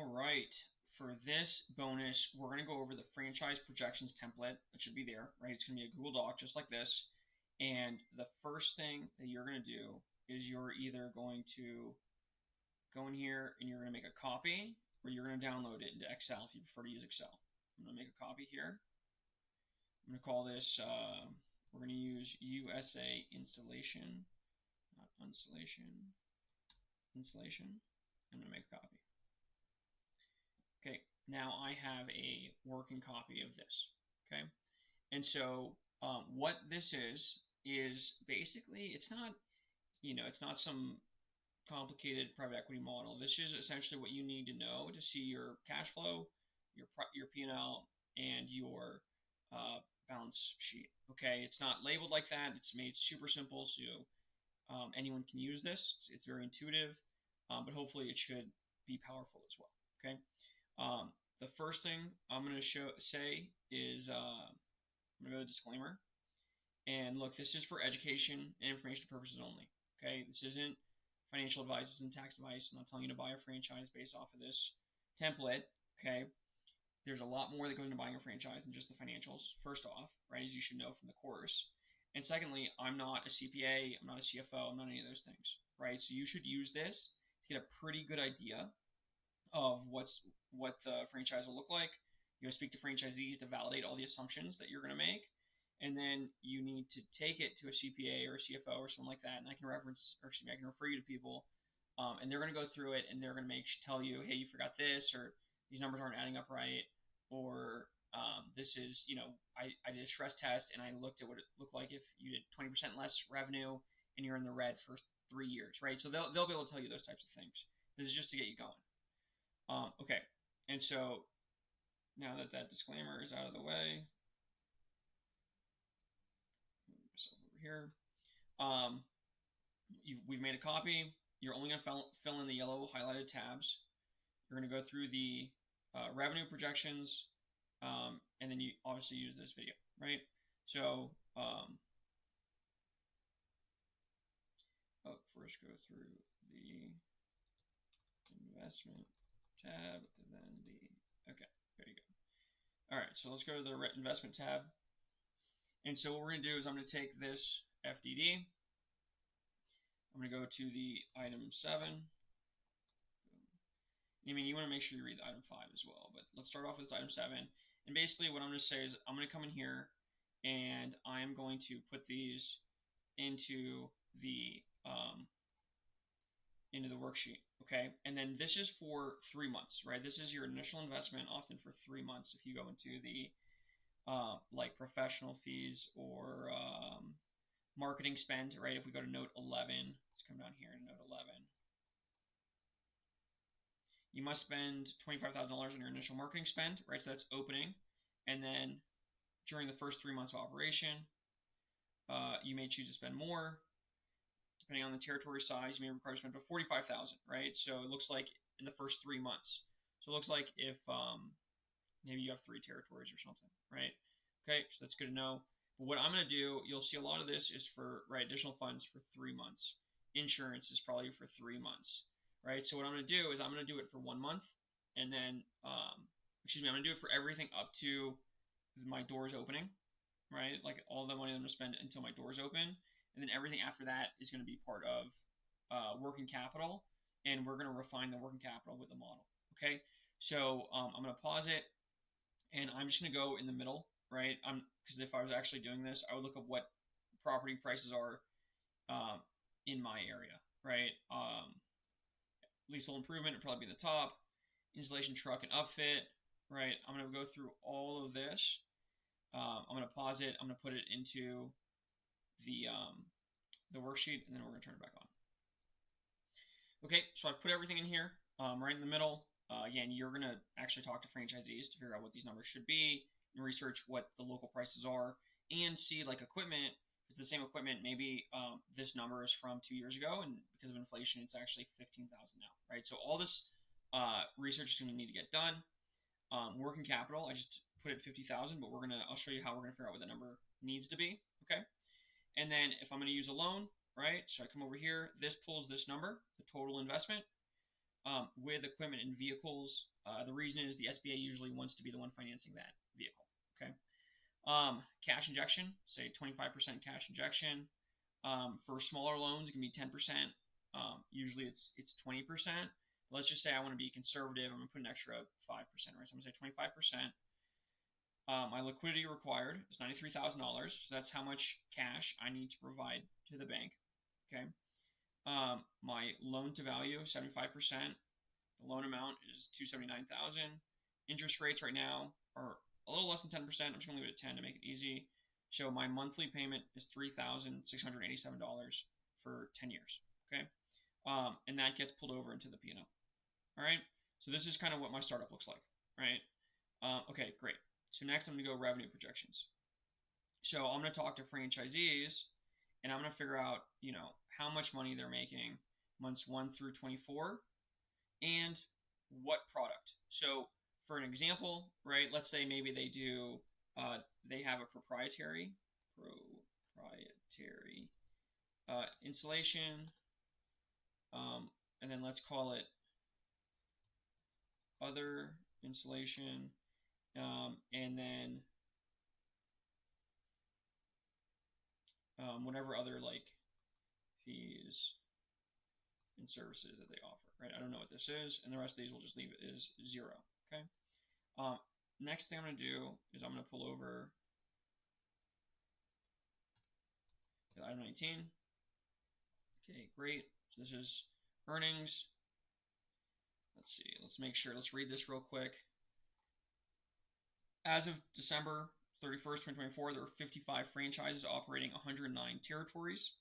All right. For this bonus, we're going to go over the franchise projections template. It should be there, right? It's going to be a Google Doc just like this. And the first thing that you're going to do is you're either going to go in here and you're going to make a copy, or you're going to download it into Excel if you prefer to use Excel. I'm going to make a copy here. I'm going to call this, we're going to use USA installation, not installation, installation. I'm going to make a copy. Okay, now I have a working copy of this. Okay, and so what this is basically it's not it's not some complicated private equity model. This is essentially what you need to know to see your cash flow, your P&L, and your balance sheet. Okay, it's not labeled like that. It's made super simple so anyone can use this. It's very intuitive, but hopefully it should be powerful as well. Okay. The first thing I'm going to say is I'm going to go to disclaimer. And look, this is for education and information purposes only. Okay, this isn't financial advice, this isn't tax advice. I'm not telling you to buy a franchise based off of this template. Okay, there's a lot more that goes into buying a franchise than just the financials. First off, right, as you should know from the course. And secondly, I'm not a CPA, I'm not a CFO, I'm not any of those things, right? So you should use this to get a pretty good idea of what the franchise will look like. You speak to franchisees to validate all the assumptions that you're going to make, and then you need to take it to a CPA or a CFO or something like that. And I can I can refer you to people, and they're going to go through it and they're going to tell you, hey, you forgot this, or these numbers aren't adding up right, or this is, I did a stress test and I looked at what it looked like if you did 20% less revenue and you're in the red for 3 years, right? So they'll be able to tell you those types of things. This is just to get you going. Okay, and so now that disclaimer is out of the way, move myself over here. We've made a copy. You're only going to fill in the yellow highlighted tabs. You're going to go through the revenue projections, and then you obviously use this video, right? So, first go through the investment tab, and then okay, there you go. All right, so let's go to the investment tab. And so what we're going to do is I'm going to take this FDD. I'm going to go to the item 7. I mean, you want to make sure you read the item 5 as well, but let's start off with item 7. And basically what I'm going to say is I'm going to come in here and I'm going to put these into the worksheet, okay? And then this is for 3 months, right? This is your initial investment, often for 3 months. If you go into the like professional fees or marketing spend, right? If we go to note 11, let's come down here to note 11. You must spend $25,000 on your initial marketing spend, right? So that's opening. And then during the first 3 months of operation, you may choose to spend more. Depending on the territory size, you may require to spend up to $45,000, right? So it looks like in the first 3 months. So it looks like if maybe you have 3 territories or something, right? Okay, so that's good to know. But what I'm going to do, you'll see a lot of this is for, right, additional funds for 3 months. Insurance is probably for 3 months, right? So what I'm going to do is I'm going to do it for 1 month, and then, I'm going to do it for everything up to my doors opening, right? Like all the money I'm going to spend until my doors open, and then everything after that is going to be part of working capital, and we're going to refine the working capital with the model, okay? So I'm going to pause it, and I'm just going to go in the middle, right? Because if I was actually doing this, I would look at what property prices are in my area, right? Leasehold improvement would probably be the top. Installation, truck, and upfit, right? I'm going to go through all of this. I'm going to pause it. I'm going to put it into the worksheet, and then we're going to turn it back on. Okay, so I've put everything in here right in the middle. Again, you're going to actually talk to franchisees to figure out what these numbers should be and research what the local prices are and see, like, equipment. If it's the same equipment, maybe this number is from 2 years ago, and because of inflation, it's actually $15,000 now, right? So all this research is going to need to get done. Working capital, I just put it 50,000, but I'll show you how we're going to figure out what the number needs to be, okay? And then if I'm going to use a loan, right? So I come over here, this pulls this number, the total investment. with equipment and vehicles. The reason is the SBA usually wants to be the one financing that vehicle. Okay. Cash injection, say 25% cash injection. For smaller loans, it can be 10%. Usually it's 20%. Let's just say I want to be conservative. I'm going to put an extra 5%, right? So I'm going to say 25%. My liquidity required is $93,000. So that's how much cash I need to provide to the bank. Okay. My loan to value, 75%. The loan amount is $279,000. Interest rates right now are a little less than 10%. I'm just going to leave it at 10 to make it easy. So my monthly payment is $3,687 for 10 years. Okay. And that gets pulled over into the P&L. All right. So this is kind of what my startup looks like, right? Okay, great. So next I'm going to go revenue projections. So I'm going to talk to franchisees and I'm going to figure out, how much money they're making months 1 through 24 and what product. So for an example, right, let's say maybe they do, they have a proprietary installation, and then let's call it other installation, and then whatever other like fees and services that they offer, right? I don't know what this is, and the rest of these we'll just leave it as 0, okay? Next thing I'm going to do is I'm going to pull over item 19. Okay, great. So this is earnings. Let's see. Let's make sure. Let's read this real quick. As of December 31st, 2024, there were 55 franchises operating 109 territories.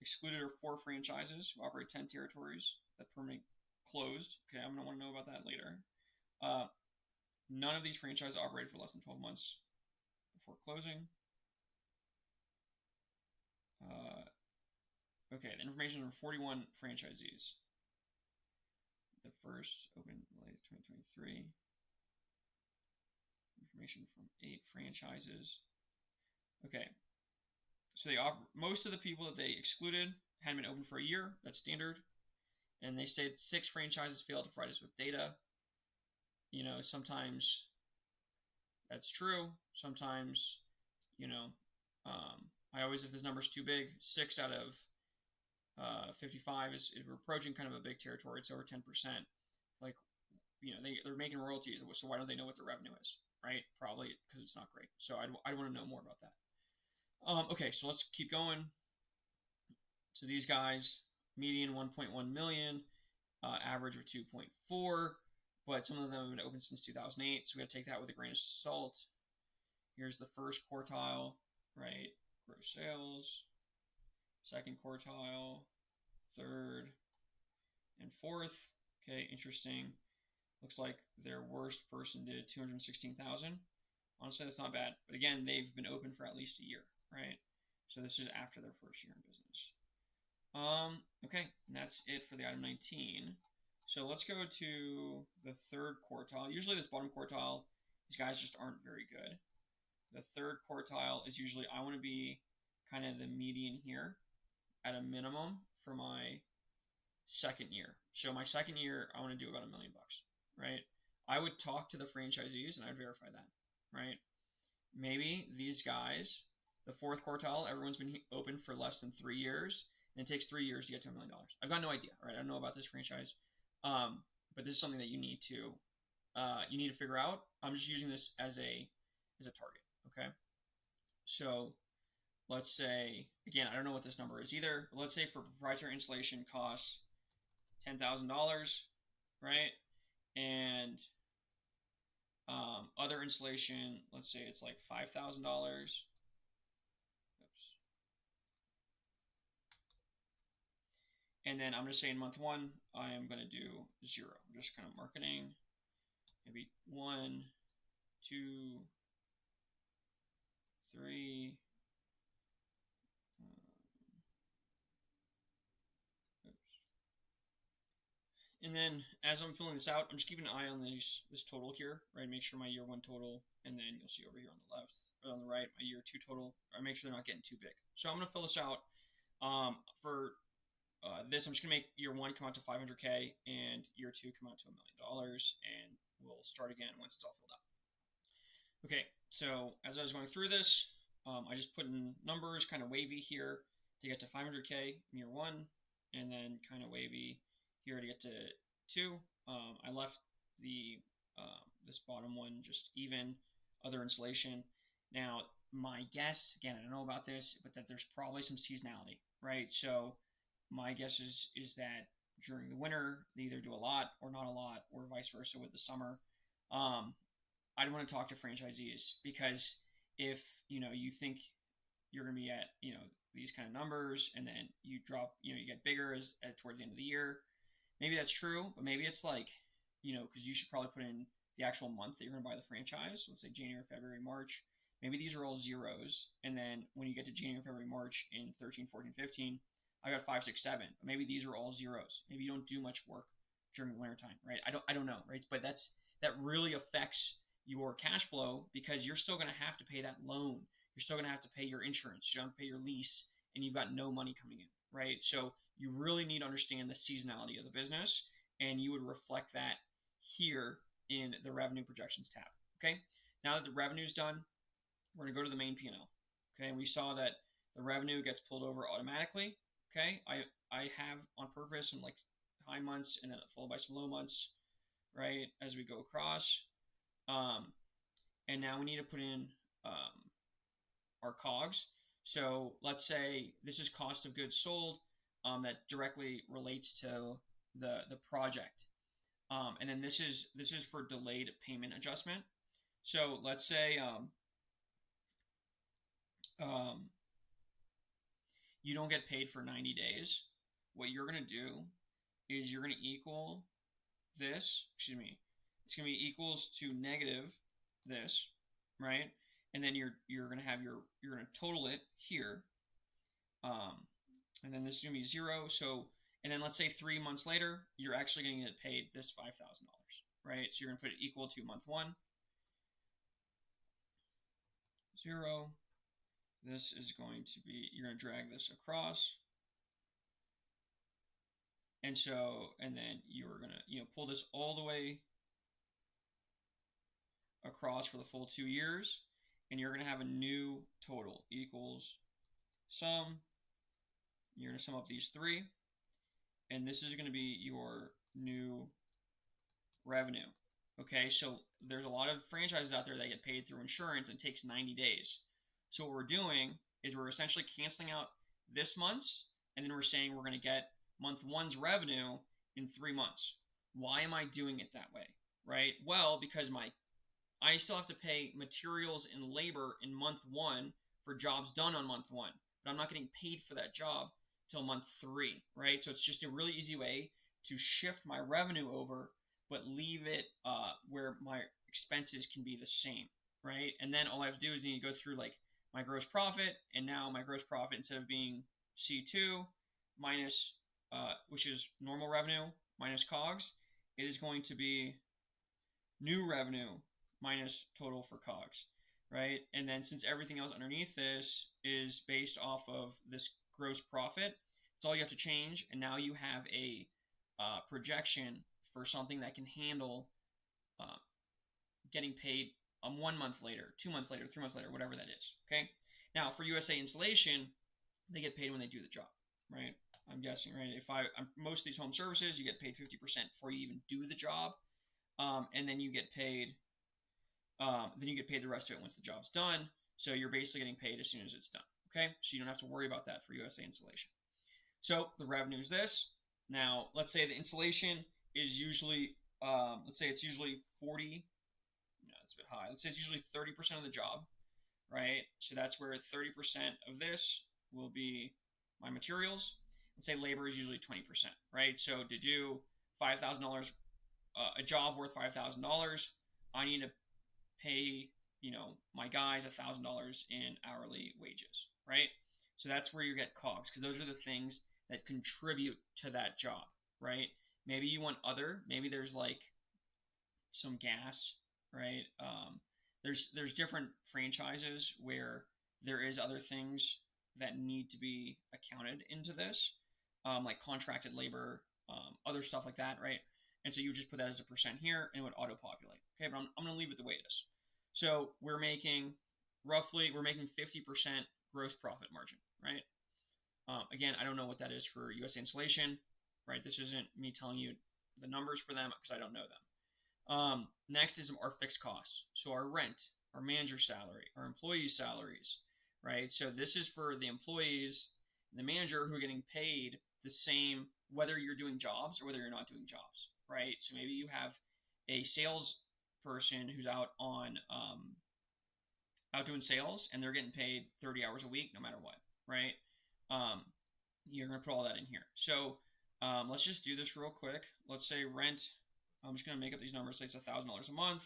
Excluded are 4 franchises who operate 10 territories that permanently closed. Okay, I'm going to want to know about that later. None of these franchises operated for less than 12 months before closing. Okay, the information on 41 franchisees. The first opened late 2023. Information from 8 franchises. Okay, so most of the people that they excluded hadn't been open for a year. That's standard. And they said 6 franchises failed to provide us with data. Sometimes that's true. Sometimes, I always, if this number's too big, 6 out of 55 is we're approaching kind of a big territory. It's over 10%. Like, they're making royalties. So why don't they know what their revenue is, right? Probably because it's not great. So I'd want to know more about that. Okay, so let's keep going. So these guys, median 1.1 million, average of 2.4, but some of them have been open since 2008, so we got to take that with a grain of salt. Here's the first quartile, right? Gross sales, second quartile, third, and fourth. Okay, interesting. Looks like their worst person did 216,000. Honestly, that's not bad. But again, they've been open for at least a year, right? So this is after their first year in business. Okay, and that's it for the item 19. So let's go to the third quartile. Usually this bottom quartile, these guys just aren't very good. The third quartile is usually, I want to be kind of the median here at a minimum for my second year. So my second year, I want to do about $1 million, right? I would talk to the franchisees and I'd verify that, right? Maybe these guys, the fourth quartile, everyone's been open for less than 3 years, and it takes 3 years to get to $1 million. I've got no idea, right? I don't know about this franchise, but this is something that you need to figure out. I'm just using this as a target, okay? So let's say, again, I don't know what this number is either, but let's say for proprietary installation costs $10,000, right? And other installation, let's say it's like $5,000. And then I'm going to say in month 1, I am going to do 0. I'm just kind of marketing. Maybe 1, 2, 3. And then as I'm filling this out, I'm just keeping an eye on this total here, right? Make sure my year 1 total, and then you'll see over here on the left, or on the right, my year 2 total. I make sure they're not getting too big. So I'm going to fill this out. For this, I'm just gonna make year 1 come out to 500K and year 2 come out to $1 million, and we'll start again once it's all filled out. Okay, so as I was going through this, I just put in numbers, kind of wavy here to get to 500K in year 1, and then kind of wavy here to get to 2. I left the this bottom one just even, other insulation. Now, my guess, again, I don't know about this, but that there's probably some seasonality, right? So my guess is that during the winter, they either do a lot or not a lot, or vice versa with the summer. I'd want to talk to franchisees, because if you think you're going to be at these kind of numbers, and then you drop, you get bigger as towards the end of the year, maybe that's true, but maybe it's like, because you should probably put in the actual month that you're going to buy the franchise. Let's say January, February, March. Maybe these are all zeros, and then when you get to January, February, March in 13, 14, 15, I got 5, 6, 7. But maybe these are all zeros. Maybe you don't do much work during the wintertime, right? I don't know, right? But that really affects your cash flow, because you're still going to have to pay that loan. You're still going to have to pay your insurance. You have to pay your lease, and you've got no money coming in, right? So you really need to understand the seasonality of the business, and you would reflect that here in the revenue projections tab. Okay, now that the revenue is done, we're going to go to the main P&L. Okay, and we saw that the revenue gets pulled over automatically. Okay, I have on purpose some like high months and then followed by some low months, right, as we go across. And now we need to put in our COGS. So let's say this is cost of goods sold, that directly relates to the project. And then this is for delayed payment adjustment. So let's say you don't get paid for 90 days. What you're going to do is you're going to equal this, it's going to be equals to negative this, right? And then you're going to have you're going to total it here. And then this is going to be 0. So, and then let's say 3 months later, you're actually going to get paid this $5,000, right? So you're going to put it equal to month 1, 0. This is going to be, you're going to drag this across. And so, and then you're going to, pull this all the way across for the full 2 years. And you're going to have a new total equals sum. You're going to sum up these 3. And this is going to be your new revenue. Okay, so there's a lot of franchises out there that get paid through insurance and takes 90 days. So what we're doing is we're essentially canceling out this month's, and then we're saying we're going to get month 1's revenue in 3 months. Why am I doing it that way, right? Well, because I still have to pay materials and labor in month 1 for jobs done on month 1, but I'm not getting paid for that job till month 3, right? So it's just a really easy way to shift my revenue over, but leave it where my expenses can be the same, right? And then all I have to do is need to go through like my gross profit, and now my gross profit, instead of being C2 minus, which is normal revenue minus COGS, it is going to be new revenue minus total for COGS, right? And then since everything else underneath this is based off of this gross profit, it's all you have to change, and now you have a projection for something that can handle getting paid 1 month later, 2 months later, 3 months later, whatever that is. Okay. Now for USA Installation, they get paid when they do the job, right? I'm guessing, right? If most of these home services, you get paid 50% before you even do the job, and then you get paid. The rest of it once the job's done. So you're basically getting paid as soon as it's done. Okay. So you don't have to worry about that for USA Installation. So the revenue is this. Now let's say the installation is usually, let's say it's usually 40. It's a bit high. Let's say it's usually 30% of the job, right? So that's where 30% of this will be my materials. Let's say labor is usually 20%, right? So to do $5,000, a job worth $5,000, I need to pay, my guys $1,000 in hourly wages, right? So that's where you get COGS, because those are the things that contribute to that job, right? Maybe you want maybe there's like some gas, right? There's different franchises where there is other things that need to be accounted into this. like contracted labor, other stuff like that, right? And so you just put that as a percent here, and it would auto-populate. Okay, but I'm going to leave it the way it is. So we're making 50% gross profit margin, right? Again, I don't know what that is for USA Insulation, right? This isn't me telling you the numbers for them because I don't know them. Next is our fixed costs. So our rent, our manager salary, our employees' salaries, right? So this is for the employees, the manager who are getting paid the same whether you're doing jobs or whether you're not doing jobs, right? So maybe you have a sales person who's out doing sales and they're getting paid 30 hours a week no matter what, right? You're going to put all that in here. So let's just do this real quick. Let's say rent. I'm just going to make up these numbers. Say it's $1,000 a month.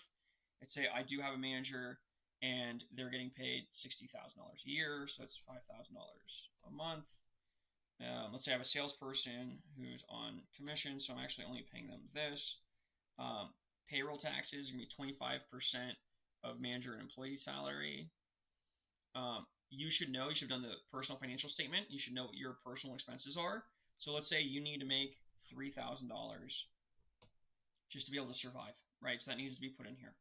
Let's say I do have a manager and they're getting paid $60,000 a year, so it's $5,000 a month. Let's say I have a salesperson who's on commission, so I'm actually only paying them this. Payroll taxes are going to be 25% of manager and employee salary. You should know, you should have done the personal financial statement. You should know what your personal expenses are. So let's say you need to make $3,000 just to be able to survive, right? So that needs to be put in here,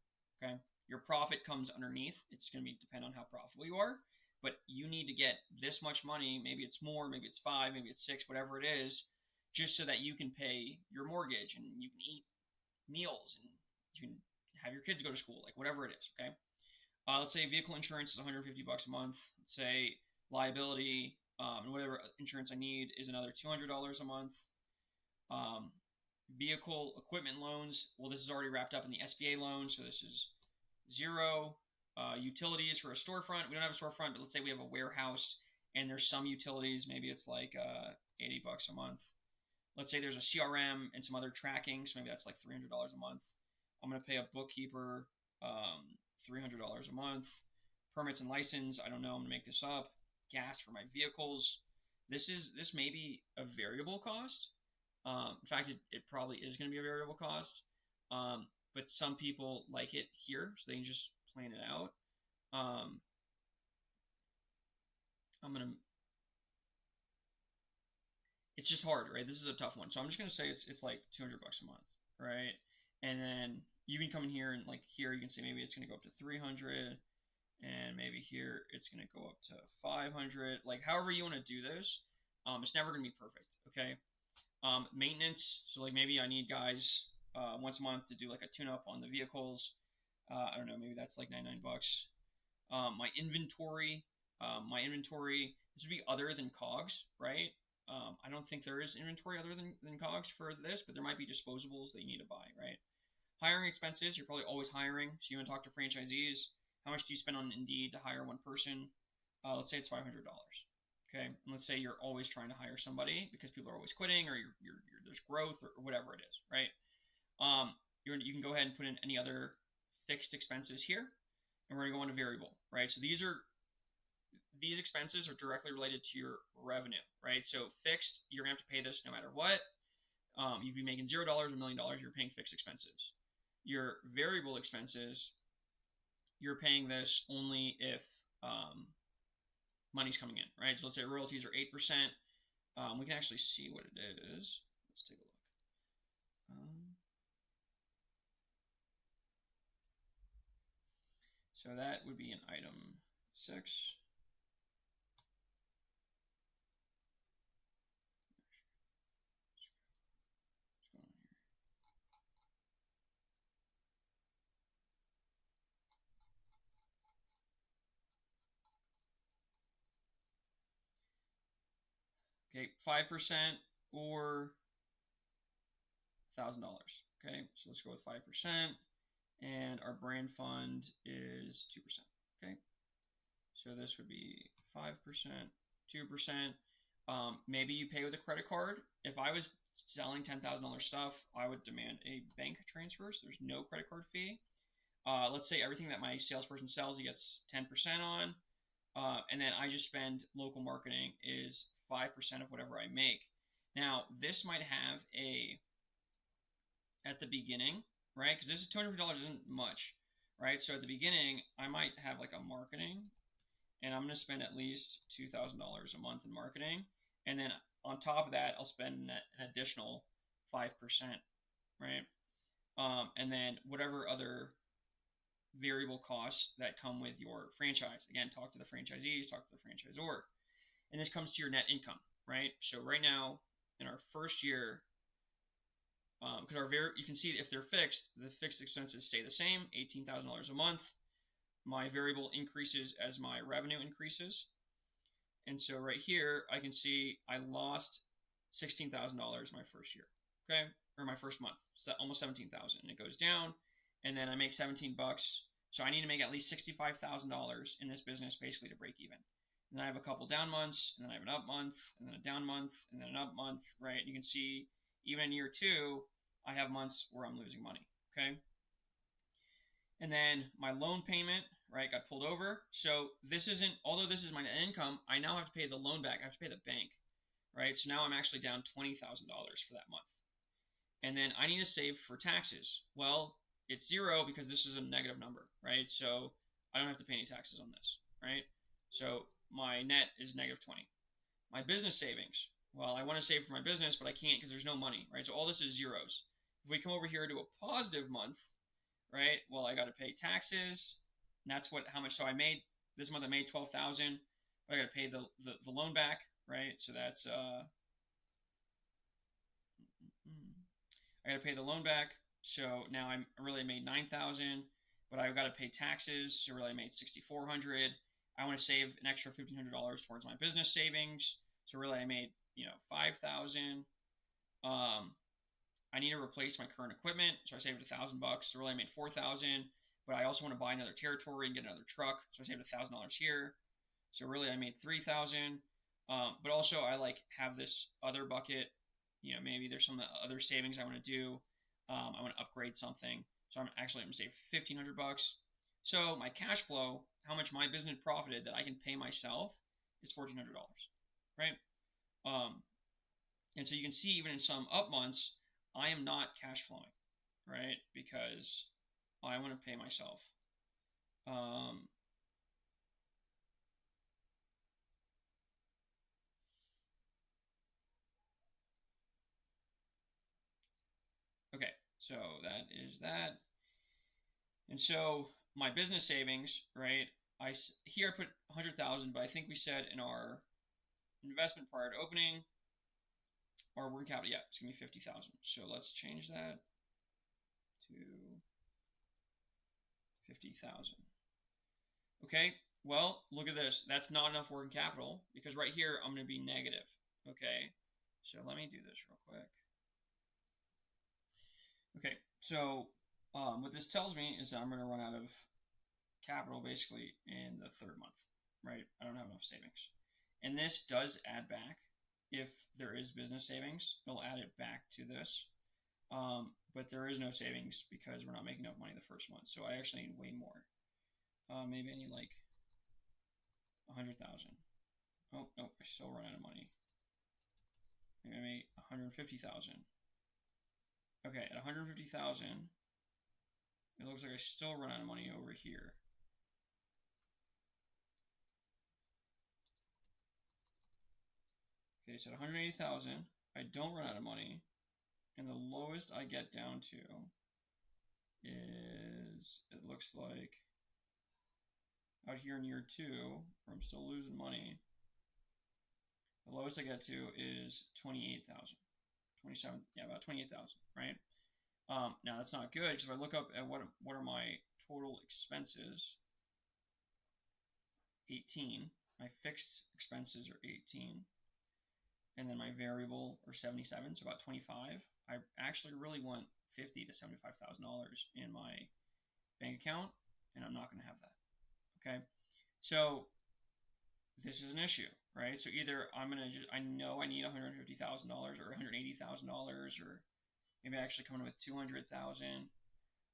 okay? Your profit comes underneath. It's going to depend on how profitable you are, but you need to get this much money. Maybe it's more, maybe it's 5, maybe it's 6, whatever it is, just so that you can pay your mortgage and you can eat meals and you can have your kids go to school, like whatever it is, okay? Let's say vehicle insurance is $150 a month. Let's say liability and whatever insurance I need is another $200 a month. Vehicle equipment loans, well, this is already wrapped up in the SBA loan, so this is 0. Utilities for a storefront. We don't have a storefront, but let's say we have a warehouse and there's some utilities. Maybe it's like $80 a month. Let's say there's a CRM and some other tracking, so maybe that's like $300 a month. I'm going to pay a bookkeeper $300 a month. Permits and license, I don't know, I'm going to make this up. Gas for my vehicles. This may be a variable cost. In fact, it probably is going to be a variable cost. But some people like it here, so they can just plan it out. It's just hard, right? This is a tough one. So I'm just going to say it's like $200 a month, right? And then you can come in here and like here you can say maybe it's going to go up to 300, and maybe here it's going to go up to 500. Like however you want to do this, it's never going to be perfect, okay? Maintenance, so like maybe I need guys once a month to do like a tune-up on the vehicles. I don't know, maybe that's like $99. My inventory, this would be other than COGS, right? I don't think there is inventory other than COGS for this, but there might be disposables that you need to buy, right? Hiring expenses, you're probably always hiring, so you want to talk to franchisees. How much do you spend on Indeed to hire one person? Let's say it's $500. Okay, and let's say you're always trying to hire somebody because people are always quitting, or there's growth, or whatever it is, right? You can go ahead and put in any other fixed expenses here, and we're going to go into variable, right? So these expenses are directly related to your revenue, right? So fixed, you're going to have to pay this no matter what. You'd be making $0 or $1 million, you're paying fixed expenses. Your variable expenses, you're paying this only if money's coming in, right? So let's say royalties are 8%. We can actually see what it is. Let's take a look. So that would be in item 6. Okay, 5% or $1,000. Okay, so let's go with 5%, and our brand fund is 2%. Okay, so this would be 5%, 2%. Maybe you pay with a credit card. If I was selling $10,000 stuff, I would demand a bank transfer, so there's no credit card fee. Let's say everything that my salesperson sells, he gets 10% on, and then I just spend local marketing is 5% of whatever I make. Now, this might have at the beginning, right? Because this is $250 isn't much, right? So at the beginning, I might have like a marketing, and I'm going to spend at least $2,000 a month in marketing, and then on top of that, I'll spend an additional 5%, right? And then whatever other variable costs that come with your franchise. Again, talk to the franchisees, talk to the franchisor. And this comes to your net income, right? So right now, in our first year, because you can see if they're fixed, the fixed expenses stay the same, $18,000 a month. My variable increases as my revenue increases. And so right here, I can see I lost $16,000 my first year, okay? Or my first month, so almost 17,000. And it goes down, and then I make 17 bucks. So I need to make at least $65,000 in this business basically to break even. And then I have a couple down months, and then I have an up month, and then a down month, and then an up month, right? You can see even in year 2, I have months where I'm losing money, okay? And then my loan payment, right, got pulled over. So this isn't, although this is my net income, I now have to pay the loan back. I have to pay the bank, right? So now I'm actually down $20,000 for that month. And then I need to save for taxes. Well, it's 0 because this is a negative number, right? So I don't have to pay any taxes on this, right? So my net is negative 20. My business savings, well, I want to save for my business, but I can't because there's no money, right? So all this is zeros. If we come over here to a positive month, right? Well, I got to pay taxes, and that's how much. So I made this month. I made 12,000. But I got to pay the loan back, right? So that's I got to pay the loan back. So now I really made 9,000, but I've got to pay taxes. So really I made 6,400. I want to save an extra $1,500 towards my business savings. So really I made 5,000. I need to replace my current equipment, so I saved $1,000 bucks. So really I made 4,000, but I also want to buy another territory and get another truck, so I saved $1,000 here. So really I made 3,000. But also I have this other bucket. Maybe there's some other savings I want to do. I want to upgrade something, so I'm going to save 1,500 bucks. So my cash flow, how much my business profited that I can pay myself, is $1,400, right? And so you can see even in some up months, I am not cash flowing, right? Because I want to pay myself. Okay, so that is that. And so my business savings, right? Here I put 100,000, but I think we said in our investment prior to opening, our working capital, yeah, it's gonna be 50,000. So let's change that to 50,000. Okay, well, look at this. That's not enough working capital because right here I'm gonna be negative. Okay, so let me do this real quick. Okay, so what this tells me is that I'm gonna run out of capital basically in the 3rd month, right? I don't have enough savings. And this does add back. If there is business savings, it'll add it back to this. But there is no savings because we're not making enough money the 1st month. So I actually need way more. Maybe I need like 100,000. Oh, no, I still run out of money. Maybe I made 150,000. Okay, at 150,000, it looks like I still run out of money over here. Okay, so at 180,000, I don't run out of money, and the lowest I get down to is, it looks like, out here in year 2, where I'm still losing money, the lowest I get to is 28,000, 27, yeah, about 28,000, right? Now that's not good, because if I look up at what are my total expenses, 18, my fixed expenses are 18, and then my variable are 77, so about 25. I actually really want $50,000 to $75,000 in my bank account, and I'm not going to have that. Okay, so this is an issue, right? So either I know I need $150,000 or $180,000, or maybe I actually come in with 200,000,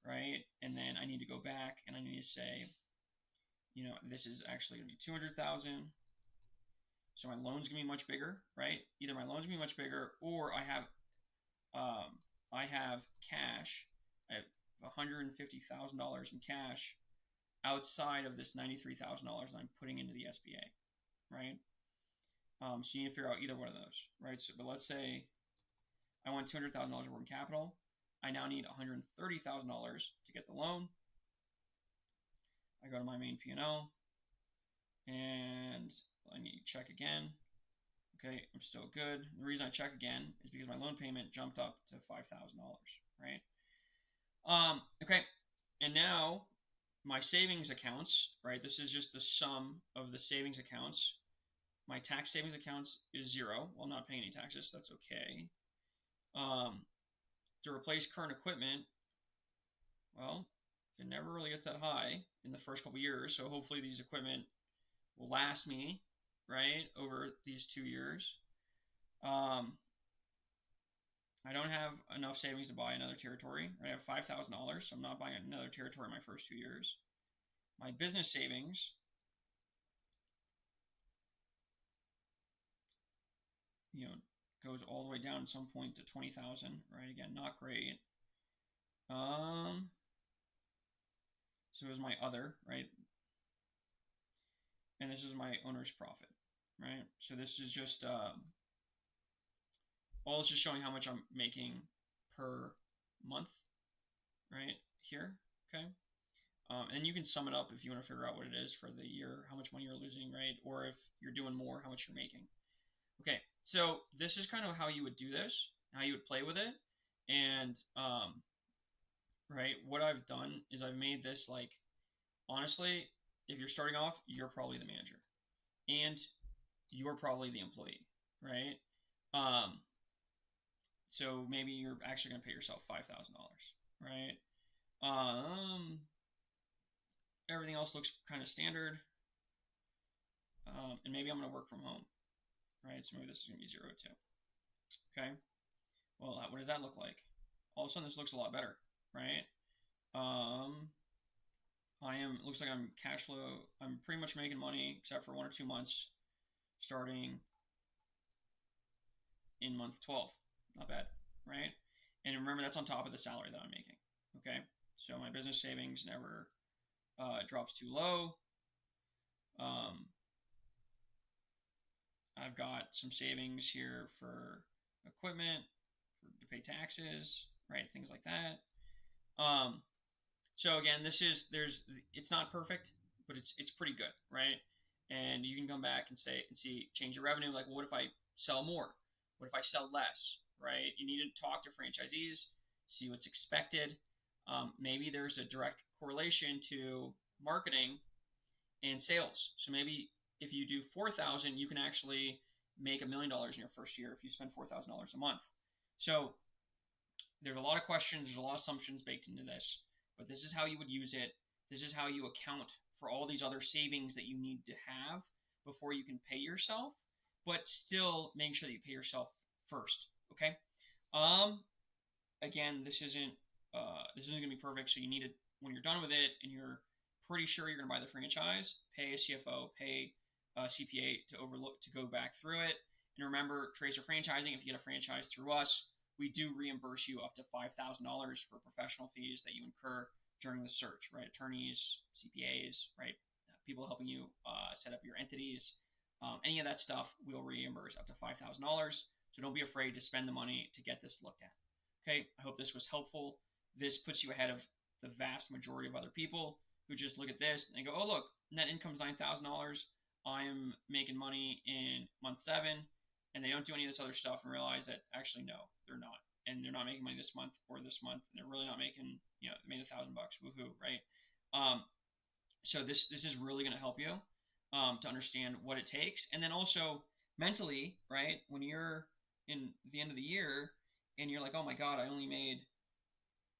right? And then I need to go back and I need to say, this is actually going to be 200,000. So my loan's gonna be much bigger, right? Either my loan's gonna be much bigger, or I have cash. I have $150,000 in cash outside of this $93,000 I'm putting into the SBA, right? So you need to figure out either one of those, right? So, but let's say I want $200,000 of working capital. I now need $130,000 to get the loan. I go to my main P&L, and I need to check again. Okay, I'm still good. The reason I check again is because my loan payment jumped up to $5,000, right? Okay, and now my savings accounts, right? This is just the sum of the savings accounts. My tax savings accounts is 0. Well, I'm not paying any taxes, so that's okay. To replace current equipment, well, it never really gets that high in the first couple years, so hopefully these equipment will last me, right, over these 2 years. I don't have enough savings to buy another territory. Right? I have $5,000, so I'm not buying another territory in my first 2 years. My business savings, goes all the way down at some point to 20,000. Right? Again, not great. So is my other, right? And this is my owner's profit, right? So this is just all it's just showing how much I'm making per month, right here, okay? And you can sum it up if you want to figure out what it is for the year, how much money you're losing, right? Or if you're doing more, how much you're making. Okay, so this is kind of how you would do this, how you would play with it. And, right, what I've done is I've made this, like, honestly, if you're starting off, you're probably the manager. And you're probably the employee, right? So maybe you're actually going to pay yourself $5,000, right? Everything else looks kind of standard. And maybe I'm going to work from home, right? So maybe this is going to be 0 too. Okay. Well, what does that look like? All of a sudden, this looks a lot better, right? Looks like I'm cash flow. I'm pretty much making money except for 1 or 2 months starting in month 12. Not bad, right? And remember, that's on top of the salary that I'm making, okay? So my business savings never drops too low. I've got some savings here for equipment, to pay taxes, right? Things like that. So again, it's not perfect, but it's pretty good, right? And you can come back and change your revenue. Like, well, what if I sell more? What if I sell less, right? You need to talk to franchisees, see what's expected. Maybe there's a direct correlation to marketing and sales. So maybe if you do 4,000, you can actually make $1 million in your first year if you spend $4,000 a month. So there's a lot of questions, there's a lot of assumptions baked into this, but this is how you would use it. This is how you account for all these other savings that you need to have before you can pay yourself, but still make sure that you pay yourself first. Okay. Again, this isn't gonna be perfect, so you need to, when you're done with it and you're pretty sure you're gonna buy the franchise, pay a CFO, pay a CPA to go back through it. And remember, Tracer Franchising, if you get a franchise through us, we do reimburse you up to $5,000 for professional fees that you incur during the search, right? Attorneys, CPAs, right? People helping you set up your entities. Any of that stuff, we'll reimburse up to $5,000. So don't be afraid to spend the money to get this looked at. Okay, I hope this was helpful. This puts you ahead of the vast majority of other people who just look at this and go, oh, look, net income's $9,000. I am making money in month 7. And they don't do any of this other stuff and realize that actually, no, they're not. And they're not making money this month or this month. And they're really not making, made $1,000, woohoo, right? So this is really going to help you to understand what it takes. And then also mentally, right, when you're in the end of the year and you're like, oh my God, I only made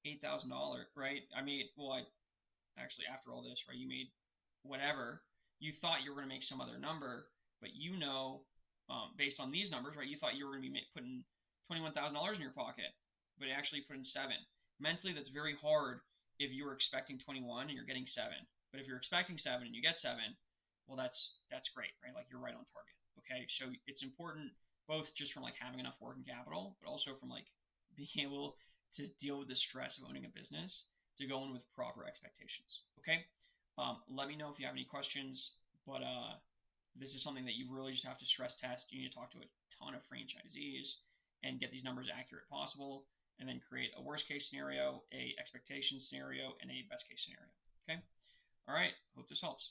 $8,000, right? Actually, after all this, right, you made whatever. You thought you were going to make some other number, but based on these numbers, right, you thought you were going to be putting $21,000 in your pocket, but actually put in 7. Mentally, that's very hard if you were expecting 21 and you're getting 7. But if you're expecting 7 and you get 7, well, that's great, right? Like, you're right on target. Okay, so it's important both just from like having enough working capital, but also from like being able to deal with the stress of owning a business to go in with proper expectations. Okay, let me know if you have any questions, but this is something that you really just have to stress test. You need to talk to a ton of franchisees and get these numbers accurate possible, and then create a worst case scenario, a expectation scenario, and a best case scenario. Okay. All right. Hope this helps.